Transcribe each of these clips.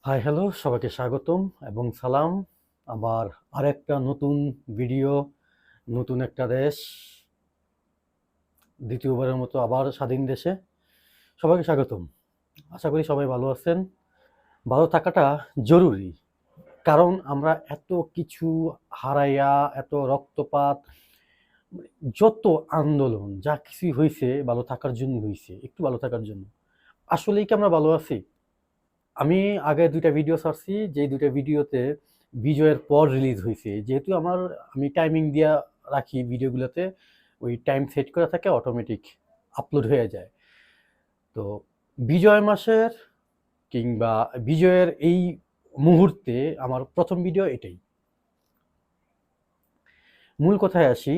Hi hello, সবাইকে স্বাগতম এবং সালাম। আমার আরেকটা নতুন ভিডিও, নতুন একটা দেশ, দ্বিতীয়বারের মতো আবার স্বাধীন দেশে সবাইকে স্বাগতম। আশা করি সবাই ভালো আছেন। ভালো থাকাটা জরুরি, কারণ আমরা এত কিছু হারাইয়া, এত রক্তপাত, যত আন্দোলন যা কিছুই হয়েছে ভালো থাকার জন্য হয়েছে, একটু ভালো থাকার জন্য। আসলেই কি আমরা ভালো আছি? আমি আগে দুইটা ভিডিও ছাড়ছি, যে দুইটা ভিডিওতে বিজয়ের পর রিলিজ হয়েছে। যেহেতু আমি টাইমিং দিয়া রাখি ভিডিওগুলোতে, ওই টাইম সেট করা থাকে, অটোমেটিক আপলোড হয়ে যায়। তো বিজয় মাসের কিংবা বিজয়ের এই মুহূর্তে আমার প্রথম ভিডিও এটাই। মূল কথায় আসি,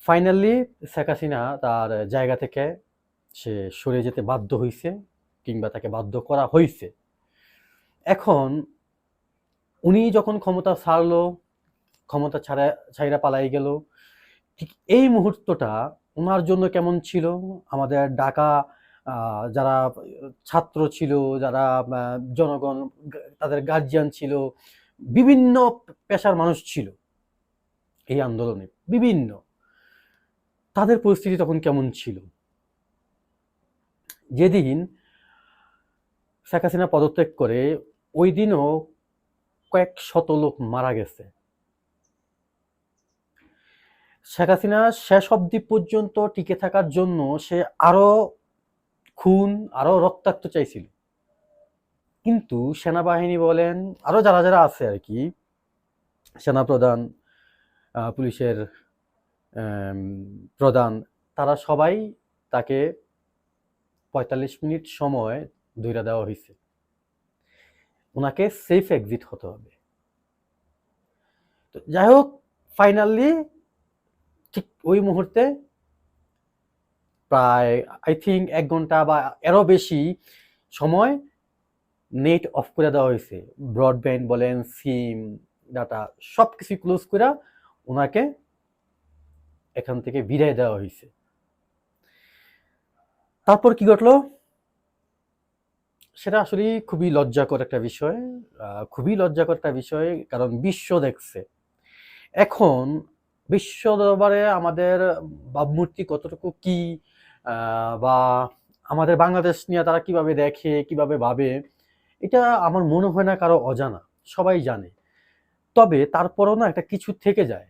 ফাইনালি শেখ হাসিনা তার জায়গা থেকে সে সরে যেতে বাধ্য হয়েছে, কিংবা তাকে বাধ্য করা হয়েছে। এখন উনি যখন ক্ষমতা ছাড়লো, ক্ষমতা ছাইরা পালাই গেল, ঠিক এই মুহূর্তটা ওনার জন্য কেমন ছিল? আমাদের ঢাকা যারা ছাত্র ছিল, যারা জনগণ, তাদের গার্জিয়ান ছিল, বিভিন্ন পেশার মানুষ ছিল এই আন্দোলনে, বিভিন্ন, তাদের পরিস্থিতি তখন কেমন ছিল? যেদিন শেখ হাসিনা পদত্যাগ করে, ওই দিনও কয়েক শত লোক মারা গেছে। শেখ হাসিনা শেষ অবধি পর্যন্ত টিকে থাকার জন্য সে আরো খুন, আরো রক্তাক্ত চাইছিল। কিন্তু সেনাবাহিনী বলেন, আরো যারা যারা আছে আর কি, সেনাপ্রধান, পুলিশের প্রধান, তারা সবাই তাকে ৪৫ মিনিট সময় ধইরা দেওয়া হয়েছে। ওনাকে সেফ এক্সিট হতে হবে। তো যাই হোক, ফাইনালি ঠিক ওই মুহূর্তে প্রায় আই থিঙ্ক ১ ঘন্টা বা এরও বেশি সময় নেট অফ করে দেওয়া হয়েছে। ব্রডব্যান্ড বলেন, সিম, ডাটা সব কিছু ক্লোজ করে ওনাকে এখান থেকে বিদায় দেওয়া হয়েছে। তারপর কি ঘটলো সেটা আসলে খুবই লজ্জাকর একটা বিষয়, খুবই লজ্জাকর একটা বিষয়, কারণ বিশ্ব দেখছে এখন। বিশ্ব দরবারে আমাদের ভাবমূর্তি কতটুকু কি, বা আমাদের বাংলাদেশ নিয়ে তারা কিভাবে দেখে, কিভাবে ভাবে, এটা আমার মনে হয় না কারো অজানা, সবাই জানে। তবে তারপরেও না একটা কিছু থেকে যায়।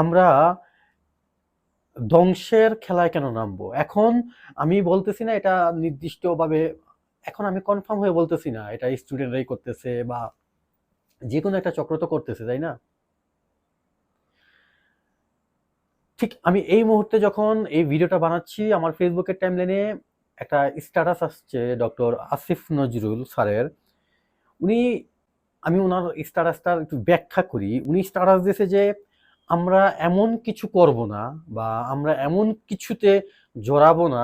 আমরা ধ্বংসের খেলায় কেন নামবো এখন? আমি বলতেছি না এটা নির্দিষ্টভাবে, এখন আমি কনফার্ম হয়ে বলতেছি না এটা স্টুডেন্টরাই করতেছে বা যে কোনো একটা চক্র তো করতেছে, তাই না? ঠিক আমি এই মুহূর্তে যখন এই ভিডিওটা বানাচ্ছি, আমার ফেসবুকের টাইমলাইনে একটা স্ট্যাটাস আসছে ডক্টর আসিফ নজরুল স্যারের। উনি, আমি ওনার স্ট্যাটাসটার একটু ব্যাখ্যা করি। উনি স্ট্যাটাস দিয়েছে যে আমরা এমন কিছু করব না, বা আমরা এমন কিছুতে জড়াবো না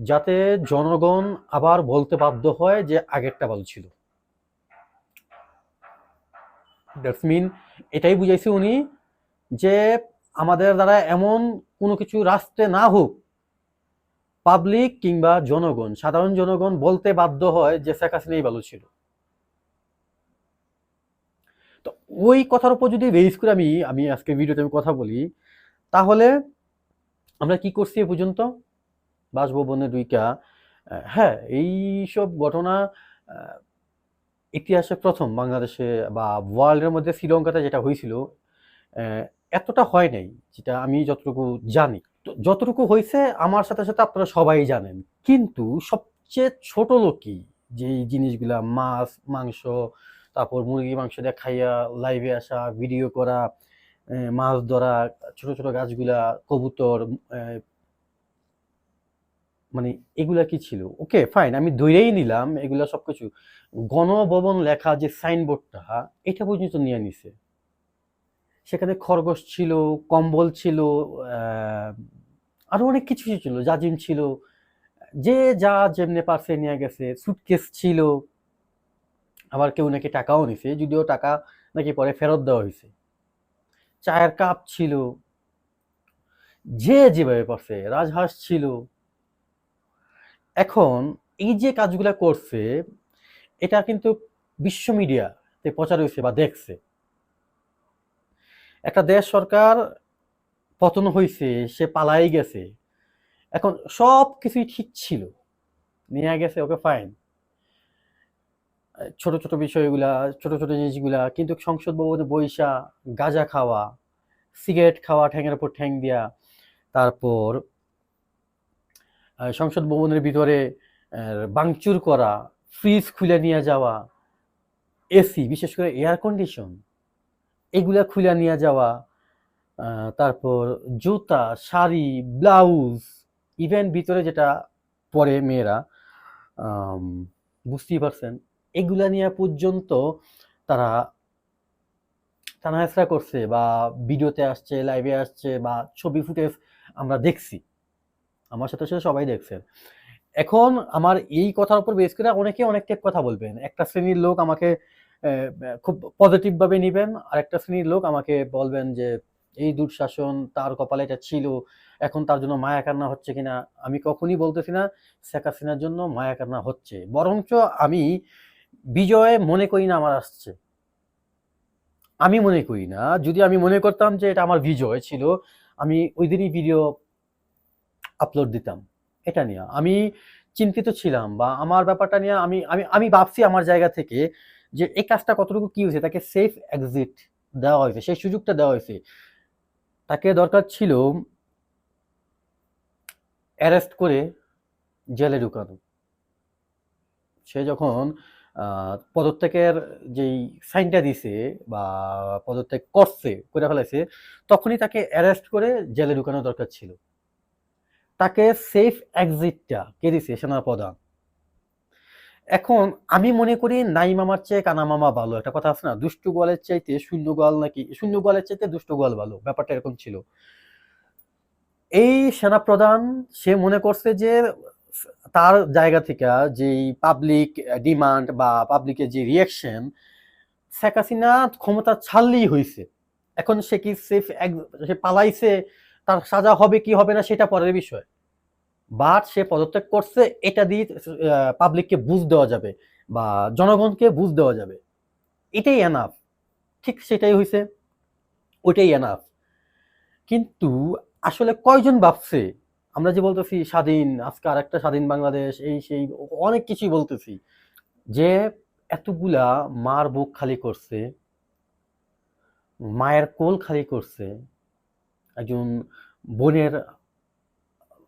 যাতে জনগণ আবার বলতে বাধ্য হয় যে আগেরটা ভালো ছিল। দ্যাটস মিন, এটাই বুঝাইছে উনি, যে আমাদের দ্বারা এমন কোনো কিছু রাস্তে না হোক, পাবলিক কিংবা জনগণ, সাধারণ জনগণ বলতে বাধ্য হয় যে শেখ হাসিনাই ভালো ছিল। তো ওই কথার উপর যদি বেস করে আমি আমি আজকে ভিডিওতে আমি কথা বলি, তাহলে আমরা কি করছি এ পর্যন্ত? বাসভবনে দুইটা, হ্যাঁ, এইসব ঘটনা ইতিহাসে প্রথম বাংলাদেশে বা ওয়ার্ল্ডের মধ্যে শ্রীলঙ্কাতে যেটা হয়েছিল, এতটা হয় নাই, যেটা আমি যতটুকু জানি। তো যতটুকু হয়েছে আমার সাথে সাথে আপনারা সবাই জানেন। কিন্তু সবচেয়ে ছোট লোকই যে এই জিনিসগুলা, মাছ মাংস, তারপর মুরগি মাংস দিয়ে খাইয়া লাইভে আসা, ভিডিও করা, মাছ ধরা, ছোট ছোট গাছগুলা, কবুতর, মানে এগুলা কি ছিল? ওকে ফাইন, আমি ধইরেই নিলাম এগুলা সবকিছু। গণভবন লেখা যে সাইনবোর্ডটা, এটা পর্যন্ত নিয়ে নিছে। সেখানে খরগোশ ছিল, কম্বল ছিল, আহ, আরো অনেক কিছু ছিল, জাজিম ছিল, যে যা যেমনে পারছে নিয়ে গেছে। সুটকেস ছিল, আবার কেউ নাকি টাকাও নিছে, যদিও টাকা নাকি পরে ফেরত দেওয়া হয়েছে। চায়ের কাপ ছিল, যে যেভাবে পারছে। রাজহাঁস ছিল, এখন এই যে কাজগুলা করছে, এটা কিন্তু বিশ্ব মিডিয়াতে প্রচার হয়েছে বা দেখছে। একটা দেশ সরকার পতন হয়েছে, সে পালাই গেছে, এখন সব কিছুই ঠিক ছিল, নিয়ে গেছে, ওকে ফাইন, ছোট ছোট বিষয়গুলা, ছোট ছোট জিনিসগুলা, কিন্তু সংসদ ভবনে বইসা গাঁজা খাওয়া, সিগারেট খাওয়া ঠ্যাঙের উপর ঠ্যাং দিয়া, তারপর সংসদ ভবনের ভিতরে ভাঙচুর করা, ফ্রিজ খুলে নিয়ে যাওয়া, এসি বিশেষ করে এয়ার কন্ডিশন এগুলা খুলে নিয়ে যাওয়া, তারপর জুতা, শাড়ি, ব্লাউজ, ইভেন ভিতরে যেটা পরে মেয়েরা, আম, বুঝতেই পারছেন, এগুলা নিয়ে পর্যন্ত তারা টানাহেঁচড়া করছে বা ভিডিওতে আসছে, লাইভে আসছে বা ছবি ফুটেজ আমরা দেখছি, আমার সাথে সাথে সবাই দেখছেন। এখন আমার এই কথার উপর বেস করে অনেকে অনেক টাইপ কথা বলবেন। একটা শ্রেণীর লোক আমাকে খুব পজিটিভ ভাবে নিবেন, আর একটা শ্রেণীর লোক আমাকে বলবেন যে এই দুঃশাসন, তার কপালে এটা ছিল, এখন তার জন্য মায়া কান্না হচ্ছে কিনা। আমি কখনই বলতেছি না শেখ হাসিনার জন্য মায়া কান্না হচ্ছে, বরঞ্চ আমি বিজয় মনে করি না আমার আসছে। আমি মনে করি না, যদি আমি মনে করতাম যে এটা আমার বিজয় ছিল, আমি ওই দিনই ভিডিও আপলোড দিতাম। এটা নিয়ে আমি চিন্তিত ছিলাম, বা আমার ব্যাপারটা নিয়ে আমি আমি আমি ভাবছি আমার জায়গা থেকে যে এই কাজটা কতটুকু কি হয়েছে, তাকে সেফ এক্সিট দেওয়া হয়েছে, সেই সুযোগটা দেওয়া হয়েছে। তাকে দরকার ছিল অ্যারেস্ট করে জেলে ঢুকানো। সে যখন পদত্যাগের যেই সাইনটা দিছে বা পদত্যাগ করছে, করে ফেলাইছে, তখনই তাকে অ্যারেস্ট করে জেলে ঢুকানো দরকার ছিল। তাকে সেফ এক্সিটটা কে দিছে? সেনাপ্রধান। এখন আমি মনে করি নাই মামার চেয়ে কানা মামা ভালো, একটা কথা আছে না, দুষ্টু গোয়ালের চাইতে শূন্য গোয়াল, নাকি শূন্য গোয়ালের চাইতে দুষ্ট গোয়াল ভালো, ব্যাপারটা এরকম ছিল। এই সেনাপ্রধান সে মনে করছে যে তার জায়গা থেকে যেই পাবলিক ডিমান্ড বা পাবলিকের যে রিয়াকশন, শেখ হাসিনা ক্ষমতা ছাড়লেই হয়েছে, এখন সে কি সেফ, সে পালাইছে, তার সাজা হবে কি হবে না সেটা পরের বিষয়, বাট সে পদত্যাগ করছে, এটা দিয়ে পাবলিককে বুঝ দেওয়া যাবে বা জনগণকে বুঝ দেওয়া যাবে, এটাই এনাফ। ঠিক সেটাই হয়েছে, ওইটাই এনাফ। কিন্তু আসলে কয়জন ভাবছে, আমরা যে বলতেছি স্বাধীন, আজকে আর একটা স্বাধীন বাংলাদেশ, এই সেই অনেক কিছুই বলতেছি, যে এতগুলা মার বুক খালি করছে, মায়ের কোল খালি করছে, একজন বোনের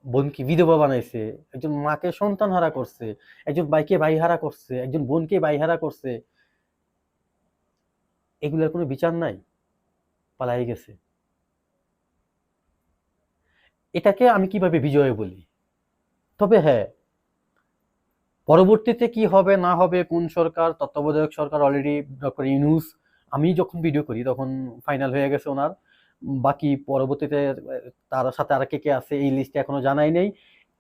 বোনকে বিধবা বানাইছে, একজন মাকে সন্তান হারা করছে, একজন ভাইকে ভাই হারা করছে, একজন বোনকে ভাই হারা করছে, এগুলোর কোনো বিচার নাই, পালাই গেছে। এটাকে আমি কিভাবে বিজয় বলি? তবে হ্যাঁ, পরবর্তীতে কি হবে না হবে, কোন সরকার, তত্ত্বাবধায়ক সরকার অলরেডি ডক্টর ইউনূস, আমি যখন ভিডিও করি তখন ফাইনাল হয়ে গেছে ওনার, বাকি পরবর্তীতে তার সাথে আর কে কে আছে এই লিস্টে এখনো জানাই নেই।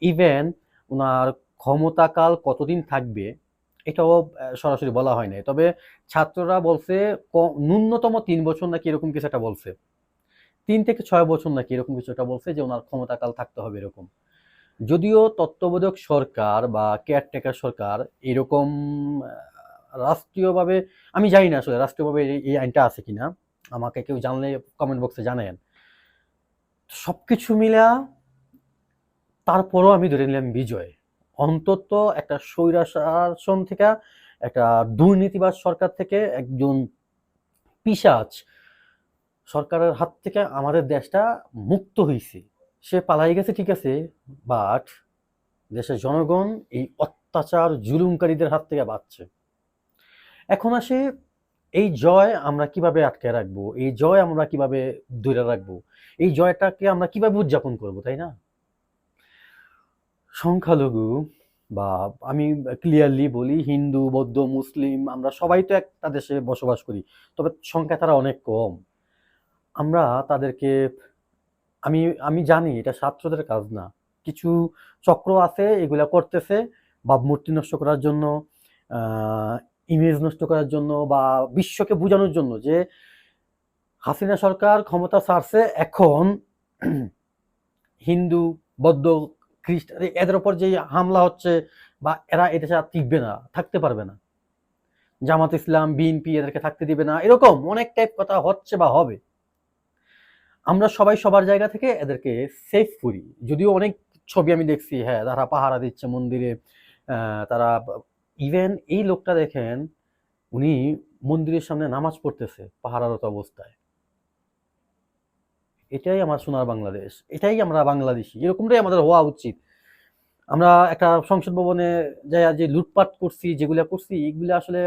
ইভেন ওনার ক্ষমতাকাল কতদিন থাকবে এটাও সরাসরি বলা হয় নাই, তবে ছাত্ররা বলছে ন্যূনতম 3 বছর নাকি এরকম কিছু একটা বলছে, 3 থেকে 6 বছর নাকি এরকম কিছু একটা বলছে যে ওনার ক্ষমতাকাল থাকতে হবে এরকম। যদিও তত্ত্বাবধায়ক সরকার বা কেয়ারটেকার সরকার এরকম রাষ্ট্রীয়ভাবে, আমি জানি না আসলে রাষ্ট্রীয়ভাবে এই আইনটা আছে কিনা, আমাকে কেউ জানলে কমেন্ট বক্সে জানায়েন। সবকিছু মিলা তারপরও আমি ধরে নিলাম বিজয়, অন্তত একটা স্বৈরা শাসন থেকে, একটা দুর্নীতিবাজ সরকার থেকে, একজন পিশাচ সরকারের হাত থেকে আমাদের দেশটা মুক্ত হয়েছে। সে পালাই গেছে ঠিক আছে, বাট দেশের জনগণ এই অত্যাচার জুলুমকারীদের হাত থেকে বাঁচছে। এখন আসে এই জয় আমরা কিভাবে আটকে রাখবো, এই জয় আমরা কিভাবে ধরে রাখবো, এই জয়টাকে আমরা কিভাবে উদযাপন করব, তাই না? সংখ্যালঘু বা আমি ক্লিয়ারলি বলি, হিন্দু, বৌদ্ধ, মুসলিম, আমরা সবাই তো একটা দেশে বসবাস করি, তবে সংখ্যা তারা অনেক কম। আমরা তাদেরকে, আমি আমি জানি এটা ছাত্রদের কাজ না, কিছু চক্র আছে এগুলা করতেছে ভাবমূর্তি নষ্ট করার জন্য, ইমেজ নষ্ট করার জন্য, বা বিশ্বকে বোঝানোর জন্য যে হাসিনা সরকার ক্ষমতা ছাড়ছে, এখন হিন্দু, বৌদ্ধ এদের ওপর যে হামলা হচ্ছে বা এরা এদেশে আর টিকবে না, থাকতে পারবে না, জামাত ইসলাম বিএনপি এদেরকে থাকতে দিবে না, এরকম অনেক টাইপ কথা হচ্ছে বা হবে। আমরা সবাই সবার জায়গা থেকে এদেরকে সেফ করি। যদিও অনেক ছবি আমি দেখছি, হ্যাঁ তারা পাহারা দিচ্ছে মন্দিরে, তারা ইভেন এই লোকটা দেখেন উনি মন্দিরের সামনে নামাজ পড়তেছে পাহারারত অবস্থায়। এটাই আমার সোনার বাংলাদেশ, এটাই আমরা বাংলাদেশি, এরকমটাই আমাদের হওয়া উচিত। আমরা একটা সংসদ ভবনে যাই যে লুটপাট করছি, যেগুলা করছি এগুলো আসলে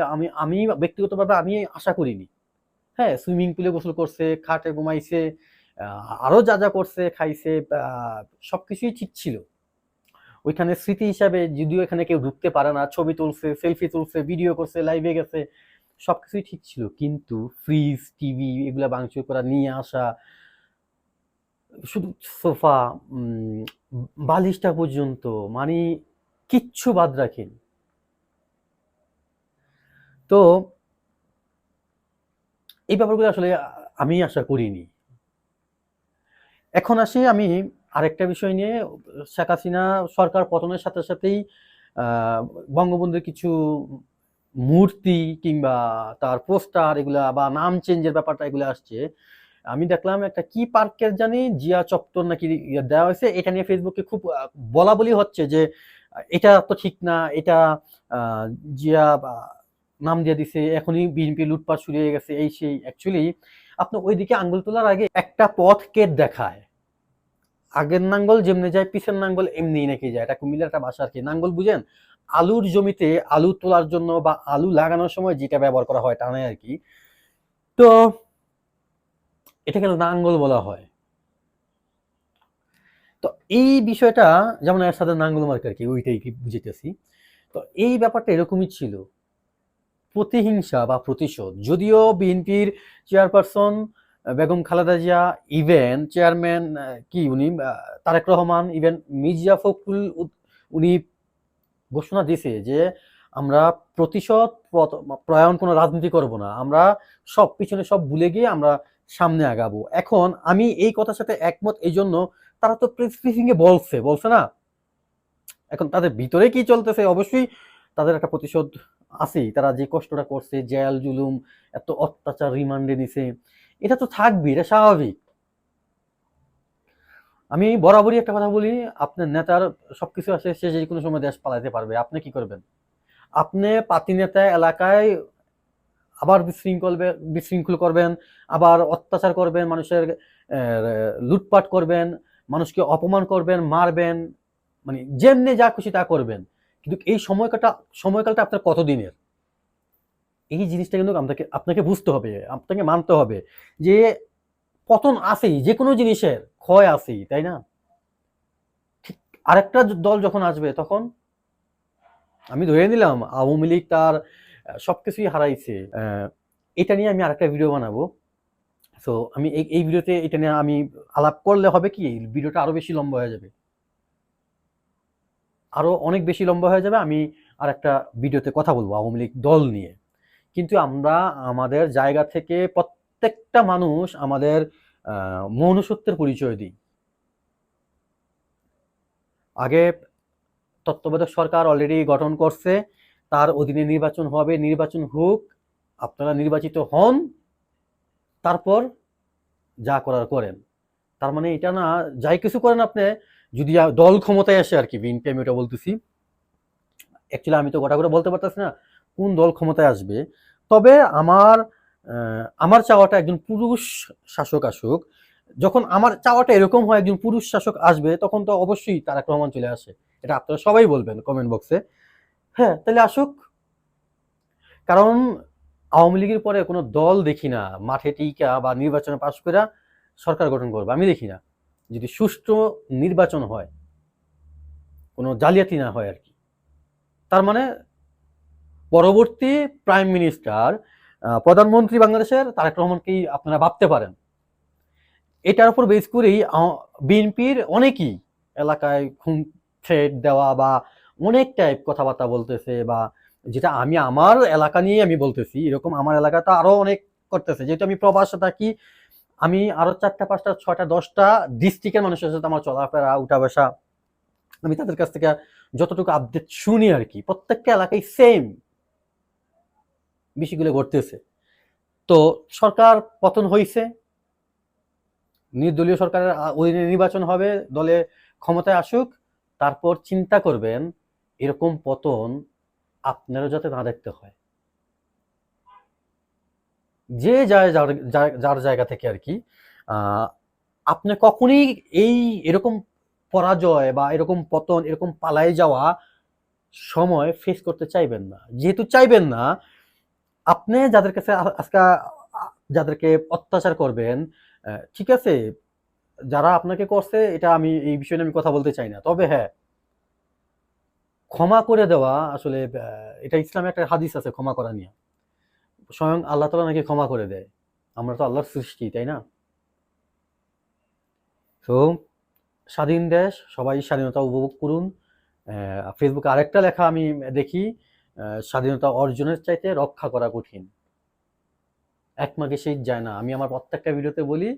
আমি ব্যক্তিগতভাবে আমি আশা করিনি। হ্যাঁ, সুইমিং পুলে গোসল করছে, খাটে ঘুমাইছে, আরো যা যা করছে, খাইছে, সবকিছুই ঠিক ছিল। ওইখানে স্মৃতি হিসাবে যদিও এখানে কেউ ঢুকতে পারে না, ছবি তুলছে, সেলফি তুলছে, ভিডিও করছে, লাইভে গেছে, সবকিছুই ঠিক ছিল। কিন্তু ফ্রিজ, টিভি এগুলা ভাঙচুর করা, নিয়ে আসা, শুধু সোফা, বালিশটা পর্যন্ত, মানে কিচ্ছু বাদ রাখেনি। তো এই ব্যাপারগুলো আসলে আমি আশা করিনি। এখন আসি আমি আরেকটা বিষয় নিয়ে। শেখ হাসিনা সরকার পতনের সাথে সাথেই বঙ্গবন্ধুর কিছু মূর্তি কিংবা তার পোস্টার এগুলা বা নাম চেঞ্জের ব্যাপারটা এগুলো আসছে। আমি দেখলাম একটা কি পার্কের জানি জিয়া চত্বর নাকি দেওয়া হয়েছে, এটা নিয়ে ফেসবুকে খুব বলা বলি হচ্ছে যে এটা তো ঠিক না, এটা জিয়া নাম দিয়ে দিছে, এখনই বিএনপি লুটপাট শুরু হয়ে গেছে, এই সেই। অ্যাকচুয়ালি আপনি ওইদিকে আঙ্গুল তোলার আগে একটা পথ কেট দেখায়, আগের নাঙ্গল যেমনি যায় পিছের নাঙ্গল এমনি নাকি যায়, এটা কুমিল্লার একটা ভাষা আর কি। নাঙ্গল বুঝেন? আলুর জমিতে আলু তোলার জন্য বা আলু লাগানোর সময় যেটা ব্যবহার করা হয় টানে আর কি। তো এটাকে নাঙ্গল বলা হয়। তো এই বিষয়টা যেমন এর সাথে নাঙ্গল মার্ক আর কি, ওইটাই কি বুঝেতেছি। তো এই ব্যাপারটা এরকমই ছিল, প্রতিহিংসা বা প্রতিশোধ। যদিও বিএনপির chairperson Begum Khaleda Zia, even chairman কি উনি তারেক রহমান, ইভেন মির্জা ফখরুল উনি ঘোষণা দিছে যে আমরা প্রতিশোধ প্রয়াণ কোনো রাজনীতি করব না, আমরা সব পিছনে সব ভুলে গিয়ে আমরা সামনে আগাবো। এখন আমি এই কথার সাথে একমত, এই জন্য তারা তো প্রেস ব্রিফিং এ বলছে না, এখন তাদের ভিতরে কি চলতেছে অবশ্যই তাদের একটা প্রতিশোধ আছেই। তারা যে কষ্টটা করছে, জেল জুলুম, এত অত্যাচার, রিমান্ডে নিছে, এটা তো থাকবে, এটা স্বাভাবিক। আমি বরাবরই একটা কথা বলি, আপনার নেতার সবকিছু আছে, সে যে কোনো সময় দেশ পালাইতে পারবে, আপনি কি করবেন? আপনি পাতি নেতা এলাকায় আবার বিশৃঙ্খল করবেন, আবার অত্যাচার করবেন, মানুষের লুটপাট করবেন, মানুষকে অপমান করবেন, মারবেন, মানে যেমনি যা খুশি তা করবেন। কিন্তু এই সময়কালটা আপনার কতদিনের, এই জিনিসটা কিন্তু আপনাকে বুঝতে হবে, আপনাকে মানতে হবে যে পতন আছেই, যে কোনো জিনিসের ক্ষয় আছেই, তাই না? ঠিক আরেকটা দল যখন আসবে তখন আমি ধরে নিলাম আওয়ামী লীগ তার সবকিছুই হারাইছে, এটা নিয়ে আমি আরেকটা ভিডিও বানাবো। সো আমি এই ভিডিওতে এটা নিয়ে আমি আলাপ করলে হবে কি, ভিডিওটা আরো বেশি লম্বা হয়ে যাবে, আরো অনেক বেশি লম্বা হয়ে যাবে। আমি আরেকটা ভিডিওতে কথা বলবো আওয়ামী লীগ দল নিয়ে। কিন্তু আমরা আমাদের জায়গা থেকে প্রত্যেকটা মানুষ আমাদের মনুষ্যত্বের পরিচয় দিই। আগে তত্ত্বাবধায়ক সরকার অলরেডি গঠন করছে, তার অধীনে নির্বাচন হবে, নির্বাচন হোক, আপনারা নির্বাচিত হন, তারপর যা করার করেন। তার মানে এটা না যাই কিছু করেন আপনি, যদি দল ক্ষমতায় আসে আর কি, বিএনপি আমি ওটা বলতেছি, অ্যাকচুয়ালি আমি তো গোটা করে বলতে পারতেছি না কোন দল ক্ষমতায় আসবে। তবে আমার চাওয়াটা একজন পুরুষ শাসক আসুক। যখন আমার চাওয়াটা এরকম হয় একজন পুরুষ শাসক আসবে, তখন তো অবশ্যই তারেক রহমান চলে আসে, এটা আপনারা সবাই বলবেন কমেন্ট বক্সে। হ্যাঁ, তাহলে আসুক। কারণ আওয়ামী লীগের পরে কোনো দল দেখি না মাঠে টিকা বা নির্বাচনে পাশ করে সরকার গঠন করবে, আমি দেখি না। যদি সুষ্ঠু নির্বাচন হয়, কোনো জালিয়াতি না হয় আর কি, তার মানে পরবর্তী প্রাইম মিনিস্টার, প্রধানমন্ত্রী বাংলাদেশের তারেক রহমানকেই আপনারা ভাবতে পারেন। এটার উপর বেস করেই বিএনপির অনেকেই এলাকায় খুন থ্রেট দেওয়া বা অনেক টাইপ কথাবার্তা বলতেছে, বা যেটা আমি আমার এলাকা নিয়ে আমি বলতেছি, এরকম আমার এলাকাতে আরো অনেক করতেছে। যেহেতু আমি প্রবাসে থাকি, আমি আরো 4টা 5টা 6টা 10টা ডিস্ট্রিক্টের মানুষের সাথে আমার চলাফেরা উঠা বসা আমি তাদের কাছ থেকে যতটুকু আপডেট শুনি আর কি, প্রত্যেকটা এলাকায় সেম বিষয়গুলো ঘটতেছে। তো সরকার পতন হয়েছে, নির্দলীয় সরকারের অধীনে নির্বাচন হবে, দলে ক্ষমতায় আসুক, তারপর চিন্তা করবেন এরকম পতন আপনারও যাতে না দেখতে হয়। যে যায় যার জায়গা থেকে আর কি, আপনি কখনই এরকম পরাজয় বা এরকম পতন, এরকম পালায় যাওয়া সময় ফেস করতে চাইবেন না। যেহেতু চাইবেন না, আপনি যাদের কাছে আজকে যাদেরকে অত্যাচার করবেন, ঠিক আছে, যারা আপনাকে করছে, এটা আমি এই বিষয়ে আমি কথা বলতে চাই না। তবে হ্যাঁ, ক্ষমা করে দেওয়া আসলে, এটা ইসলামে একটা হাদিস আছে ক্ষমা করা নিয়ে। স্বয়ং আল্লাহ তাআলা নাকি ক্ষমা করে দেয়। আমরা তো আল্লাহর সৃষ্টি, তাই না? তো স্বাধীন দেশ, সবাই স্বাধীনতা উপভোগ করুন। ফেসবুকে আরেকটা লেখা আমি দেখি, স্বাধীনতা অর্জনের চাইতে রক্ষা করা কঠিন। এক মাঘে শীত যায় না। আমি আমার প্রত্যেকটা ভিডিওতে বলি,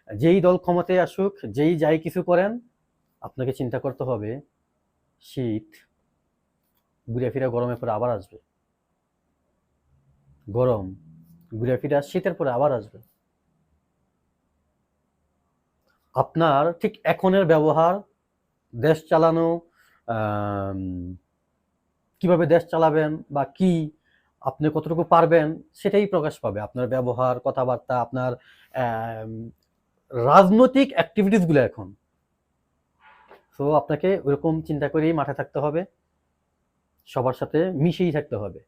যেই দল ক্ষমতায় আসুক, যেই যাই কিছু করেন, আপনাকে চিন্তা করতে হবে শীত ঘুরে ফিরে গরমের পরে আবার আসবে, গরম ঘুরে ফিরে শীতের পরে আবার আসবে। আপনার ঠিক এখনের ব্যবহার, দেশ চালানো, কিভাবে দেশ চালাবেন বা কি আপনি কতটুকু পারবেন, সেটাই প্রকাশ পাবে। আপনার ব্যবহার, কথাবার্তা, আপনার রাজনৈতিক অ্যাক্টিভিটিসগুলো এখন। সো আপনাকে ওরকম চিন্তা করেই মাঠে থাকতে হবে, সবার সাথে মিশেই থাকতে হবে।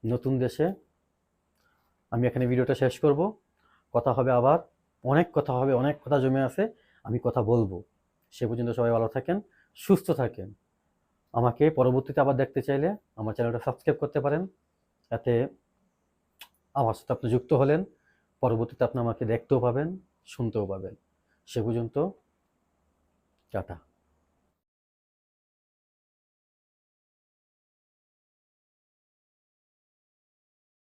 নতুন দেশে আমি এখানে ভিডিওটা শেষ করব। কথা হবে আবার, অনেক কথা হবে, অনেক কথা জমে আছে, আমি কথা বলবো। সে পর্যন্ত সবাই ভালো থাকেন, সুস্থ থাকেন। আমাকে পরবর্তীতে আবার দেখতে চাইলে আমার চ্যানেলটা সাবস্ক্রাইব করতে পারেন। এতে আমার সাথে আপনি যুক্ত হলেন, পরবর্তীতে আপনি আমাকে দেখতেও পাবেন, শুনতেও পাবেন। সে পর্যন্ত টাটা।